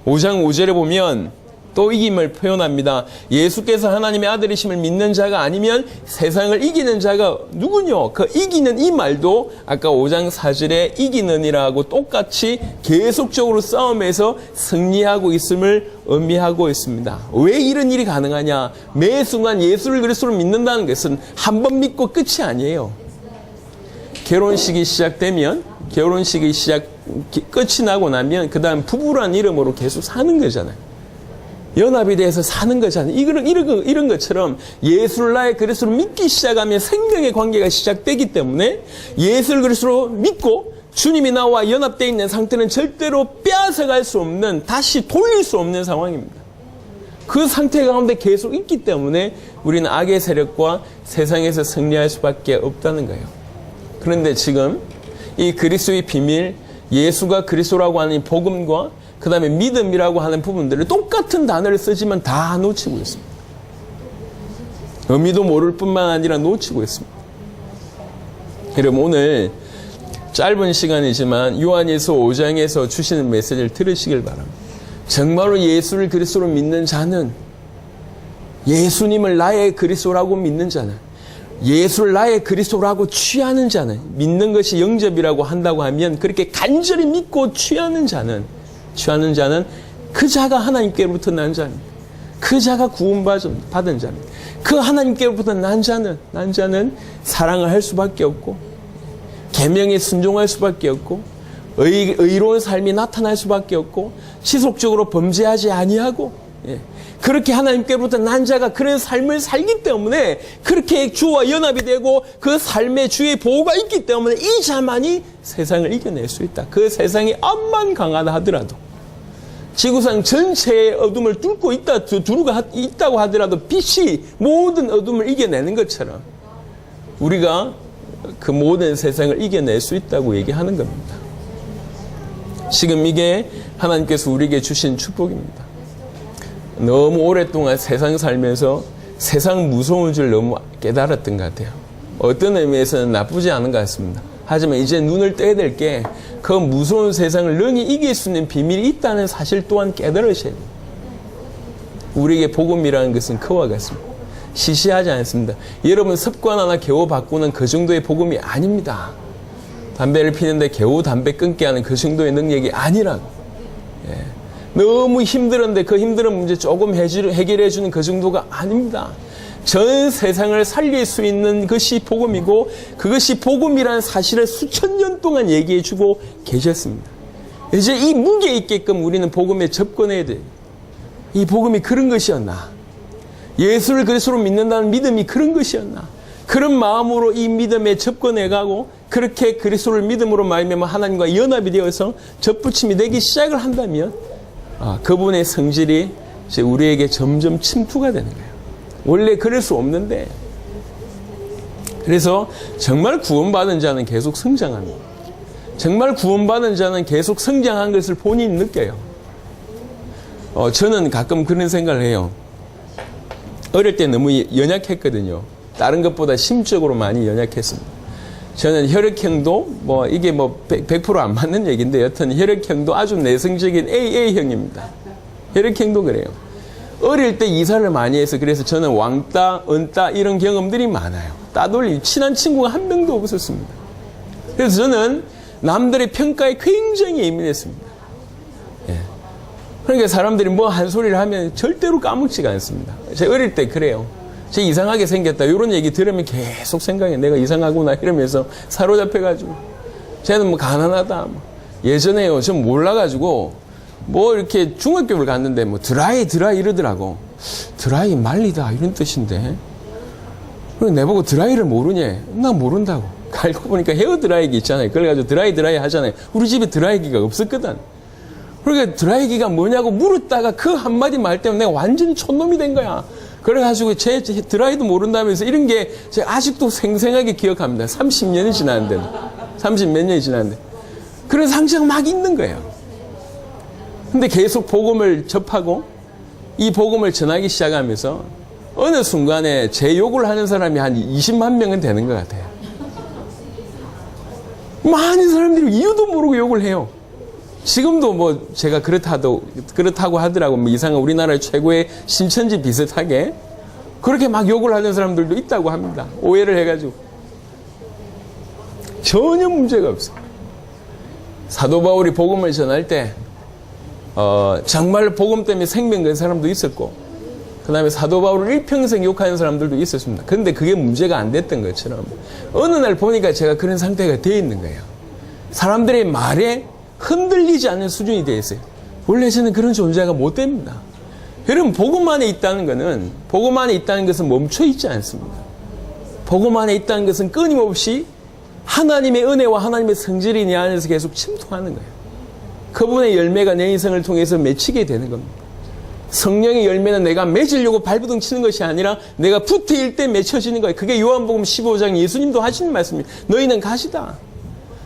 5장 5절에 보면 또 이김을 표현합니다. 예수께서 하나님의 아들이심을 믿는 자가 아니면 세상을 이기는 자가 누구뇨? 그 이기는 이 말도 아까 5장 4절에 이기는이라고 똑같이 계속적으로 싸움에서 승리하고 있음을 의미하고 있습니다. 왜 이런 일이 가능하냐? 매 순간 예수를 그리스도로 믿는다는 것은 한 번 믿고 끝이 아니에요. 결혼식이 시작되면 끝이 나고 나면 그 다음 부부란 이름으로 계속 사는 거잖아요. 연합이 돼서 사는 거잖아요. 이런 것처럼 예수를 나의 그리스도로 믿기 시작하면 생명의 관계가 시작되기 때문에 예수를 그리스도로 믿고 주님이 나와 연합되어 있는 상태는 절대로 빼앗아갈 수 없는, 다시 돌릴 수 없는 상황입니다. 그 상태 가운데 계속 있기 때문에 우리는 악의 세력과 세상에서 승리할 수밖에 없다는 거예요. 그런데 지금 이 그리스도의 비밀, 예수가 그리스도라고 하는 이 복음과 그 다음에 믿음이라고 하는 부분들을 똑같은 단어를 쓰지만 다 놓치고 있습니다. 의미도 모를 뿐만 아니라 놓치고 있습니다. 여러분 오늘 짧은 시간이지만 요한일서 5장에서 주시는 메시지를 들으시길 바랍니다. 정말로 예수를 그리스도로 믿는 자는, 예수님을 나의 그리스도라고 믿는 자는, 예수를 나의 그리스도라고 취하는 자는, 믿는 것이 영접이라고 한다고 하면 그렇게 간절히 믿고 취하는 자는 그 자가 하나님께로부터 난 자입니다. 그 자가 구원받은 자입니다. 그 하나님께로부터 난 자는 사랑을 할 수밖에 없고 계명에 순종할 수밖에 없고 의로운 삶이 나타날 수밖에 없고 지속적으로 범죄하지 아니하고 그렇게 하나님께로부터 난 자가 그런 삶을 살기 때문에 그렇게 주와 연합이 되고 그 삶에 주의 보호가 있기 때문에 이 자만이 세상을 이겨낼 수 있다. 그 세상이 암만 강하다 하더라도 지구상 전체의 어둠을 뚫고 있다고 하더라도 빛이 모든 어둠을 이겨내는 것처럼 우리가 그 모든 세상을 이겨낼 수 있다고 얘기하는 겁니다. 지금 이게 하나님께서 우리에게 주신 축복입니다. 너무 오랫동안 세상 살면서 세상 무서운 줄 너무 깨달았던 것 같아요. 어떤 의미에서는 나쁘지 않은 것 같습니다. 하지만 이제 눈을 떼야 될 게 그 무서운 세상을 능히 이길 수 있는 비밀이 있다는 사실 또한 깨달으셔야 돼요. 우리에게 복음이라는 것은 그와 같습니다. 시시하지 않습니다. 여러분 습관 하나 겨우 바꾸는 그 정도의 복음이 아닙니다. 담배를 피는데 겨우 담배 끊게 하는 그 정도의 능력이 아니라고. 너무 힘들었는데 그 힘든 문제 조금 해결해 주는 그 정도가 아닙니다. 전 세상을 살릴 수 있는 것이 복음이고 그것이 복음이라는 사실을 수천 년 동안 얘기해 주고 계셨습니다. 이제 이 무게 있게끔 우리는 복음에 접근해야 돼요. 이 복음이 그런 것이었나? 예수를 그리스도로 믿는다는 믿음이 그런 것이었나? 그런 마음으로 이 믿음에 접근해가고 그렇게 그리스도를 믿음으로 말미암아 하나님과 연합이 되어서 접붙임이 되기 시작을 한다면 그분의 성질이 이제 우리에게 점점 침투가 되는 거예요. 원래 그럴 수 없는데, 그래서 정말 구원받은 자는 계속 성장합니다. 정말 구원받은 자는 계속 성장한 것을 본인이 느껴요. 저는 가끔 그런 생각을 해요. 어릴 때 너무 연약했거든요. 다른 것보다 심적으로 많이 연약했습니다. 저는 혈액형도 이게 100% 안 맞는 얘기인데 여튼 혈액형도 아주 내성적인 AA형입니다. 혈액형도 그래요. 어릴 때 이사를 많이 해서 그래서 저는 왕따, 은따 이런 경험들이 많아요. 따돌림, 친한 친구가 한 명도 없었습니다. 그래서 저는 남들의 평가에 굉장히 예민했습니다. 예. 그러니까 사람들이 한 소리를 하면 절대로 까먹지가 않습니다. 제가 어릴 때 그래요. 제 이상하게 생겼다 이런 얘기 들으면 계속 생각해. 내가 이상하구나 이러면서 사로잡혀가지고 쟤는 가난하다. 예전에요. 전 몰라가지고 이렇게 중학교를 갔는데 드라이 이러더라고. 드라이 말리다 이런 뜻인데. 그래서 내보고 드라이를 모르냐? 나 모른다고. 알고 보니까 헤어 드라이기 있잖아요. 그래가지고 드라이 하잖아요. 우리 집에 드라이기가 없었거든. 그러니까 드라이기가 뭐냐고 물었다가 그 한마디 말 때문에 내가 완전히 촌놈이 된 거야. 그래가지고 제 드라이도 모른다면서 이런 게 제가 아직도 생생하게 기억합니다. 30년이 지났는데. 30몇 년이 지났는데. 그런 상처가 막 있는 거예요. 근데 계속 복음을 접하고 이 복음을 전하기 시작하면서 어느 순간에 제 욕을 하는 사람이 한 20만 명은 되는 것 같아요. 많은 사람들이 이유도 모르고 욕을 해요. 지금도 제가 그렇다고 하더라고. 이상한 우리나라의 최고의 신천지 비슷하게 그렇게 막 욕을 하는 사람들도 있다고 합니다. 오해를 해가지고. 전혀 문제가 없어요. 사도 바울이 복음을 전할 때 정말 복음 때문에 생명 건 사람도 있었고, 그 다음에 사도 바울을 일평생 욕하는 사람들도 있었습니다. 그런데 그게 문제가 안 됐던 것처럼 어느 날 보니까 제가 그런 상태가 되어 있는 거예요. 사람들의 말에 흔들리지 않는 수준이 되어 있어요. 원래 저는 그런 존재가 못 됩니다. 여러분, 복음 안에 있다는 것은 멈춰 있지 않습니다. 복음 안에 있다는 것은 끊임없이 하나님의 은혜와 하나님의 성질이 내 안에서 계속 침투하는 거예요. 그분의 열매가 내 인생을 통해서 맺히게 되는 겁니다. 성령의 열매는 내가 맺으려고 발버둥 치는 것이 아니라 내가 붙어있을 때 맺혀지는 거예요. 그게 요한복음 15장 예수님도 하시는 말씀입니다. 너희는 가시다.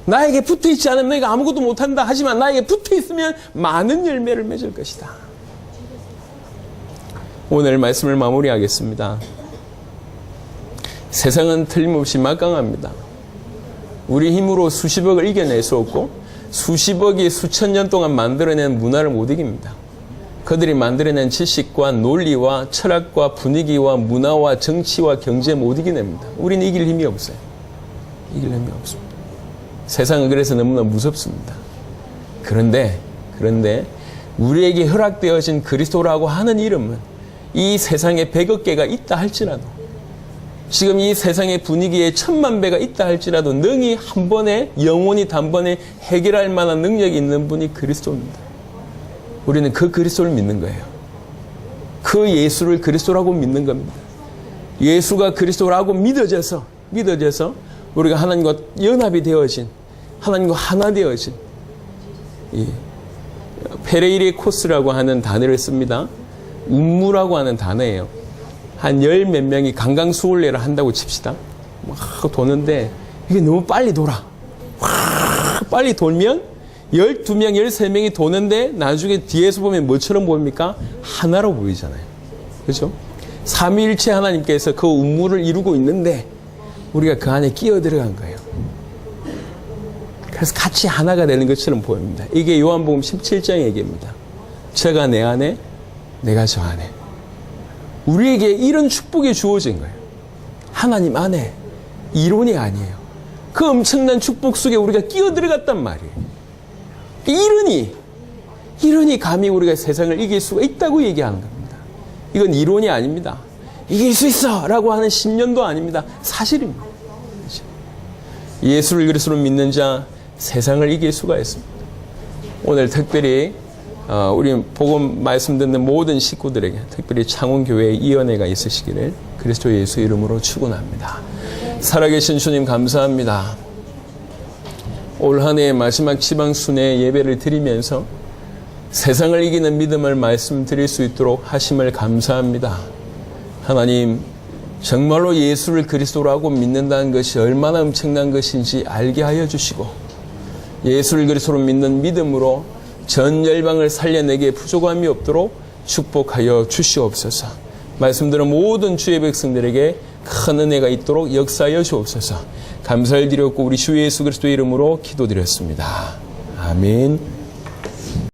나에게 붙어있지 않으면 너희가 아무것도 못한다. 하지만 나에게 붙어있으면 많은 열매를 맺을 것이다. 오늘 말씀을 마무리하겠습니다. 세상은 틀림없이 막강합니다. 우리 힘으로 수십억을 이겨낼 수 없고 수십억이 수천 년 동안 만들어낸 문화를 못 이깁니다. 그들이 만들어낸 지식과 논리와 철학과 분위기와 문화와 정치와 경제 못 이겨냅니다. 우리는 이길 힘이 없어요. 이길 힘이 없습니다. 세상은 그래서 너무나 무섭습니다. 그런데 우리에게 허락되어진 그리스도라고 하는 이름은 이 세상에 100억 개가 있다 할지라도, 지금 이 세상의 분위기에 1000만 배가 있다 할지라도 능히 한 번에, 영원히 단번에 해결할 만한 능력이 있는 분이 그리스도입니다. 우리는 그 그리스도를 믿는 거예요. 그 예수를 그리스도라고 믿는 겁니다. 예수가 그리스도라고 믿어져서 우리가 하나님과 연합이 되어진, 하나님과 하나 되어진, 페레이레코스라고 하는 단어를 씁니다. 운무라고 하는 단어예요. 한 열 몇 명이 강강수월래를 한다고 칩시다. 막 도는데 이게 너무 빨리 돌아. 빨리 돌면 12명, 13명이 도는데 나중에 뒤에서 보면 뭐처럼 보입니까? 하나로 보이잖아요. 그렇죠? 삼위일체 하나님께서 그 운무를 이루고 있는데 우리가 그 안에 끼어 들어간 거예요. 그래서 같이 하나가 되는 것처럼 보입니다. 이게 요한복음 17장 얘기입니다. 제가 내 안에, 내가 저 안에. 우리에게 이런 축복이 주어진 거예요. 하나님 안에. 이론이 아니에요. 그 엄청난 축복 속에 우리가 끼어 들어갔단 말이에요. 이러니 감히 우리가 세상을 이길 수가 있다고 얘기하는 겁니다. 이건 이론이 아닙니다. 이길 수 있어! 라고 하는 신념도 아닙니다. 사실입니다. 예수를 그리스도로 믿는 자, 세상을 이길 수가 있습니다. 오늘 특별히 우리 복음 말씀 듣는 모든 식구들에게 특별히 창원교회의 이 은혜가 있으시기를 그리스도 예수 이름으로 축원합니다. 살아계신 주님 감사합니다. 올 한 해의 마지막 지방순회 예배를 드리면서 세상을 이기는 믿음을 말씀드릴 수 있도록 하심을 감사합니다. 하나님, 정말로 예수를 그리스도라고 믿는다는 것이 얼마나 엄청난 것인지 알게 하여 주시고, 예수를 그리스도로 믿는 믿음으로 전 열방을 살려내기에 부족함이 없도록 축복하여 주시옵소서. 말씀드린 모든 주의 백성들에게 큰 은혜가 있도록 역사하여 주옵소서. 감사를 드렸고 우리 주 예수 그리스도의 이름으로 기도드렸습니다. 아멘.